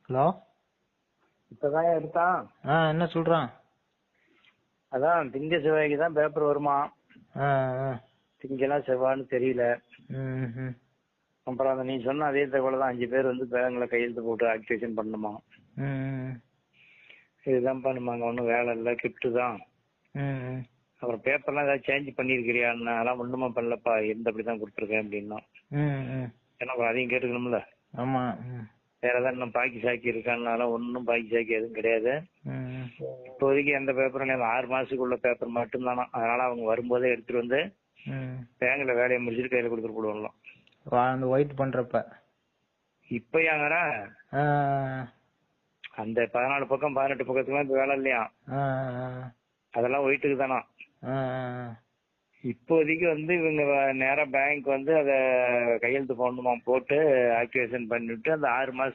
Hello. இப்பதான் எடுத்தான். என்ன சொல்றான்? அதான் திங்க செவ்வாய்க்கு தான் பேப்பர் வருமா. திங்கெல்லாம் செவ்வான்னு தெரியல. அப்புறம் அந்த நீ சொன்ன அதே தகவல் தான் 5 பேர் வந்து பேங்க்ல கையெழுத்து போட்டு ஆக்டிவேஷன் பண்ணுமா. இதுதான் பண்ணுமாங்க. ஒன்றும் வேலை இல்லை, கிஃப்ட் தான். அப்புறம் பேப்பர்லாம் ஏதாவது சேஞ்ச் பண்ணிருக்கிறியா? அதெல்லாம் ஒண்ணுமா பண்ணலப்பா, எந்த அப்படிதான் கொடுத்துருக்கேன் அப்படின்னா. ஏன்னா அதையும் கேட்டுக்கணும்ல. ஆமா. வேற ஏதாவது இன்னும் பாக்கி சாக்கி இருக்கான்னால ஒன்னும் பாக்கி சாக்கி எதுவும் கிடையாது. இப்போதைக்கு எந்த பேப்பரும் 6 மாசத்துக்குள்ள பேப்பர் மட்டும்தானா. அதனால அவங்க வரும்போதே எடுத்துட்டு வந்து பேங்க்ல வேலையை முடிச்சுட்டு கையில கொடுத்துட்டு போடுவாங்களாம். அந்த ஒயிட் பண்றப்ப இப்பயாங்கடா அந்த 14 பக்கம் 18 பக்கத்துக்குலாம் இப்ப வேலை இல்லையா. அதெல்லாம் ஒயிட்டுக்கு தானா. இப்போதைக்கு வந்து இவங்க நேரா பேங்க் வந்து அதை கையெழுத்து போடணுமா, போட்டு ஆக்டிவேஷன் பண்ணிவிட்டு அந்த 6 மாசத்துக்கு